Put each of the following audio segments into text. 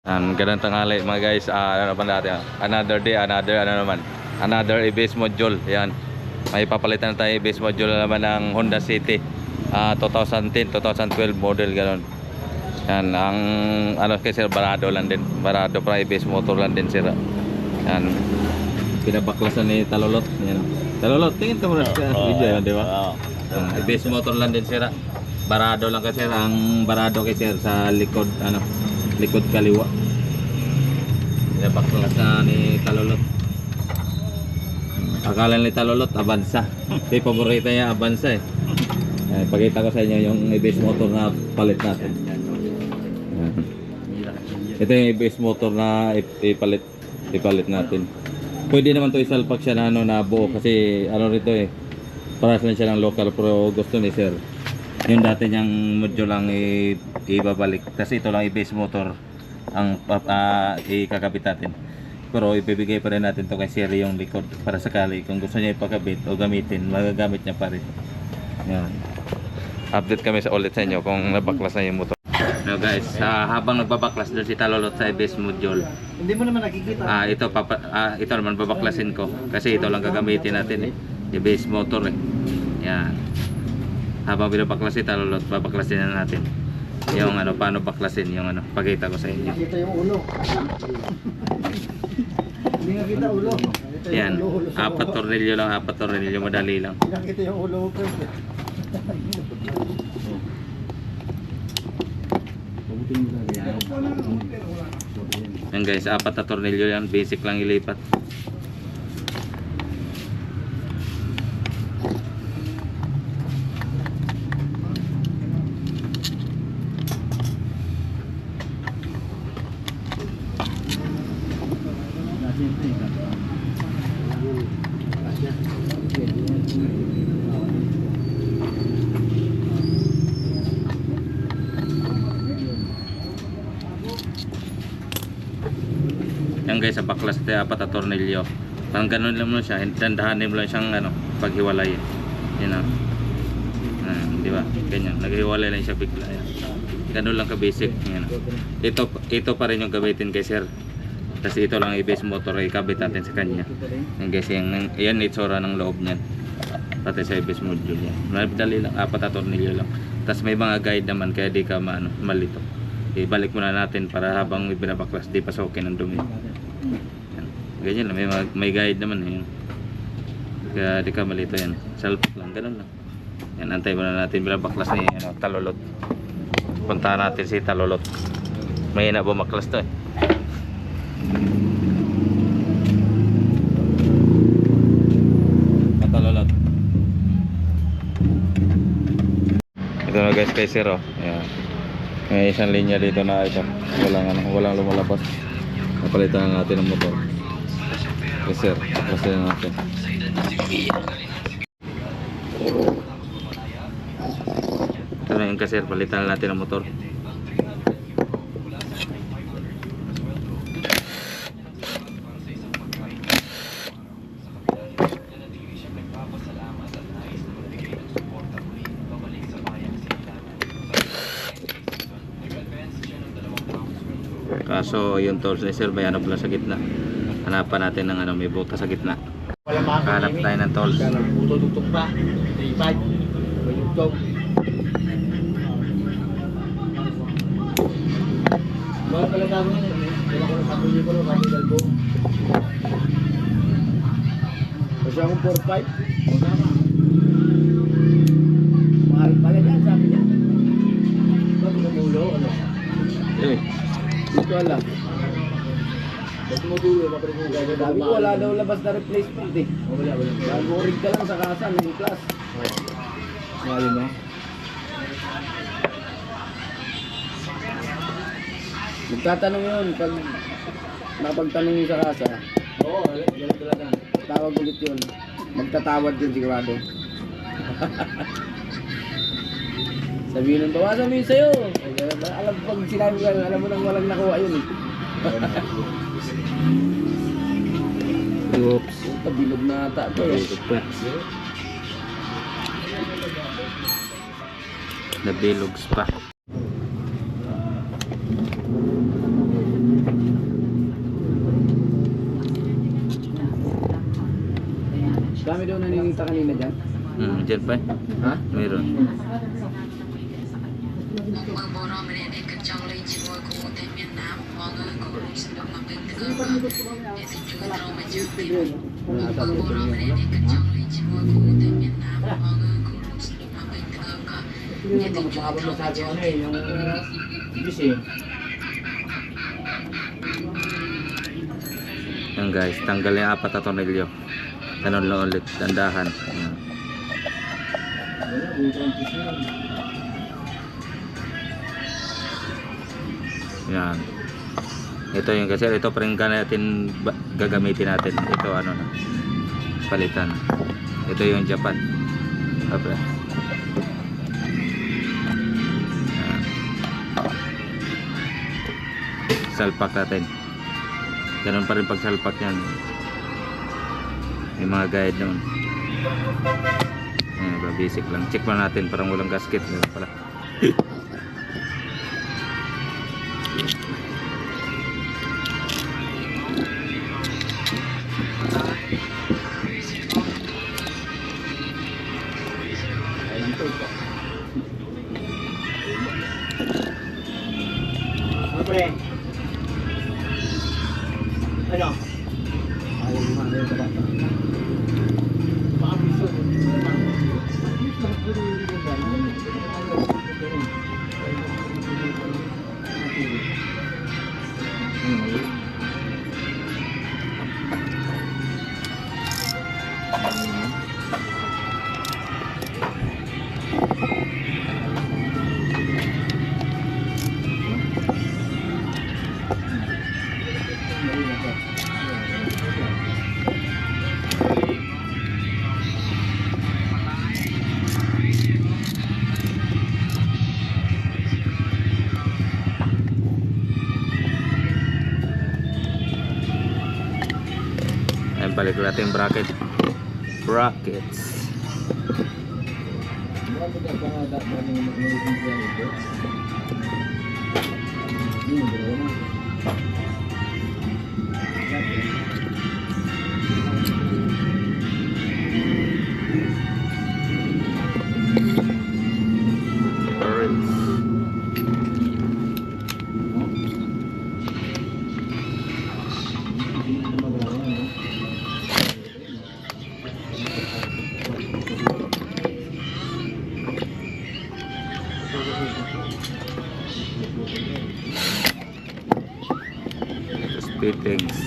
Ganang tanghali mga guys, ano naman natin, another day, another e-base module. Yan, may papalitan na tayo e-base module na naman ng Honda City 2010, 2012 model, gano'n. Yan, ang ano kasi barado lang din, barado para e-base motor lang din sira. Yan, pinabaklasan ni Talolot. Yan, Talolot, tingin ka muna sa video yan, di ba? E-base motor lang din sira, barado lang kasi ang barado kasi sa likod, ano, likod kaliwa. Pinabaklas na ni Talolot. Akala ni Talolot Avanza. Kasi paborito niya Avanza eh. Pakita ko sa inyo yung e-base motor na palit natin. Ito yung e-base motor na ipalit natin. Pwede naman to isalpak siya na, ano, na buo kasi ano rito eh, paras lang siya ng local, pero gusto ni sir yung dati niyang module lang ibabalik kasi ito lang e-base motor ang ikakabit natin, pero ibibigay pa rin natin to kay sir yung likod para sakali kung gusto niya ipakabit o gamitin, magagamit niya pa rin. Yan, update kami sa ulit sa inyo kung nabaklas na yung motor. No guys, habang nagbabaklas doon si Talolot sa e-base module, hindi mo naman nakikita. Ito naman babaklasin ko kasi ito lang gagamitin natin eh, e-base motor eh. Yan, habang binabaklas si Talolot, babaklasin na natin yung ano, paano baklasin yung ano, pakita ko sa inyo. Nakita yung ulo. Hindi nakita ulo. Yan, 4 tornilyo lang, 4 tornilyo, madali lang. Hindi nakita yung ulo ko. Yan guys, 4 na tornilyo yan, basic lang ilipat. Yan guys, sa baklas ito 4 na tornilyo. Parang ganun lang mo siya, dandahanin mo lang siyang ano, paghiwalay. Yan o. Di ba? Ganyan, naghiwalay lang siya bigla. Yan. Ganun lang ka basic. Yan. Ito pa rin yung gamitin kay sir. Tapos ito lang i-base motor ay kabit natin sa kanya. Yan guys, yan itsura ng loob niyan. Pati sa i-base module yan. Madali lang, 4 na tornilyo lang. Tapos may mga guide naman kaya di ka malito. Ibalik muna natin para habang may binabaklas di pasokin ng dumi. Yan. Ganyan lang, may guide naman eh. Kaya di ka malito yan. Salpak lang, ganun lang. Yan, antay muna natin binabaklas ni ano, Talolot. Puntahan natin si Talolot. May na bumaklas to eh. Talolot. Ito na guys kay Sir oh. Ayan. May isang linya dito na ito. Walang lumalabas. Napalitan na natin ang motor. Yes sir, paklasin na natin. Ito na yung kasir, palitan na natin ang motor. Kaso yung tools ni sir may ano pala sa gitna. Hanapan natin ng ano, may butas sa gitna. Hanap tayo ng tools. Tutok pa. 3.5. Mayugtog. Mga kalagawa niya. Kaya ko ng 1,000 ko ng Rami Galbo. Kasi akong 4.5. Mahal pala yan, sabi niya. Ba't namulo? Ano? Eh. Dito alam. Ba't tumutulo? Sabi ko wala daw labas na replacement eh. Wala. Nag-boring ka lang sa kasa, may class. Ngayon no? Magtatanong yun pag napagtanong yun sa kasa. Oo, ganun talaga. Tawag ulit yun. Magtatawad yun sigurado. Sabihin nung bawasan mo yun sa'yo. Alam pag sinabi ko, alam mo nang walang nakuha yun eh. Oops. Bilog na ata ito eh. Nabilogs pa. Dami daw naninita kanina dyan. Dyan pa eh. Ha? Meron. Yan guys, tanggal yung 4 na tornilyo. Ganun lang ulit, dandahan. Yan. Ito yung kasi ito pa rin natin gagamitin natin. Ito ano na. Palitan. Ito yung Japan. Tapos. Yan. Salpak natin. Ganun pa rin pag salpak yan. May mga guide naman. Ayan, basic lang. Check pa natin parang walang gasket. Ganun pala. Pre. Ano? Ayaw mo nga yung bata. Baka piso. Ayan, balik natin yung brackets. Fittings.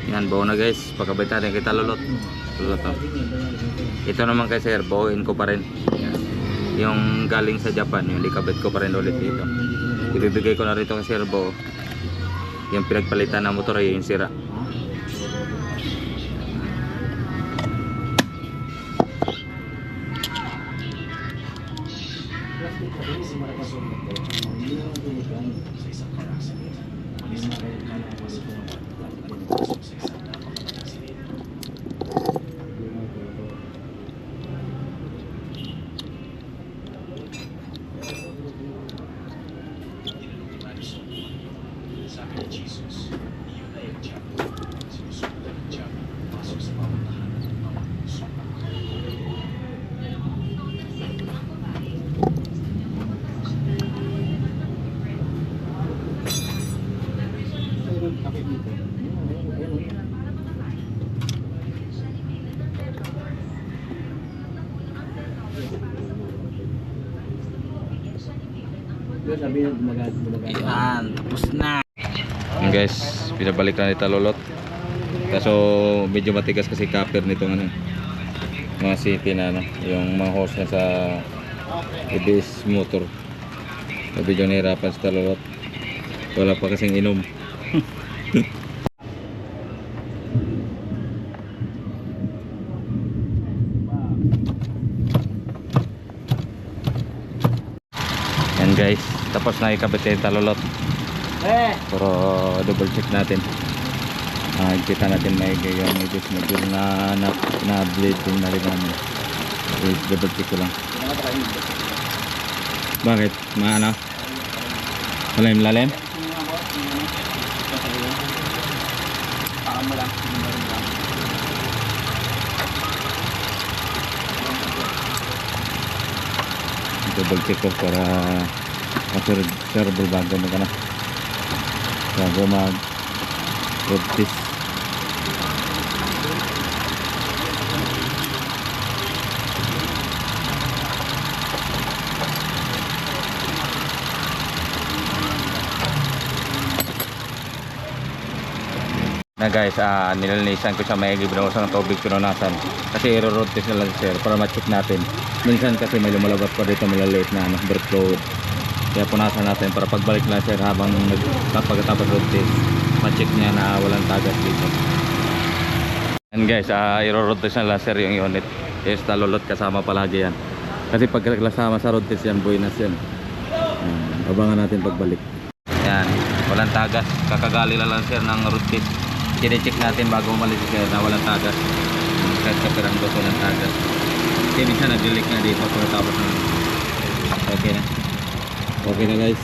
Yan, buo na guys. Pagkabitan natin kita lulot. Lulot na. Ito naman kay sir, buuin ko pa rin. Yan. Yung galing sa Japan, yung likabit ko pa rin ulit dito. Ibibigay ko na rito kay sir buo. Yung pinagpalitan ng motor ay yung sira. Yan, tapos na. Yan guys, pinabalik na nita lulot. Kaso medyo matigas kasi copper nitong ano, mga city na ano, yung mga hose na sa ABS motor. Medyo nahirapan sa lulot. Wala pa kasing inom. Yan guys, tapos na ikabit yung talulot. Pero double check natin. Kita natin may gayon medyo na blade din na rin namin. Double check ko lang. Bakit? Maano? Lalim? Double check ko para serable bago mag road test. Na guys, nililinisan ko siya, may binuhusan ng tubig pinunasan kasi i-road test na lang sir para ma-check natin. Minsan kasi may lumalabas pa dito malaliit na brake fluid, kaya punasan natin para pagbalik lang sir habang pagkatapos road test ma-check niya na walang tagas dito. And guys, i-road test na lang sir yung unit is talulot kasama palagi yan kasi pag kasama sa road test yan buenas yan. Abangan natin pagbalik yan, walang tagas, kakagali lang sir ng road test. Kine-check natin bago umalis sir na walang tagas. Kahit kapirang doon walang tagas. Kasi minsan nag-delete na dito pagkatapos na. Okay na. Okay na guys.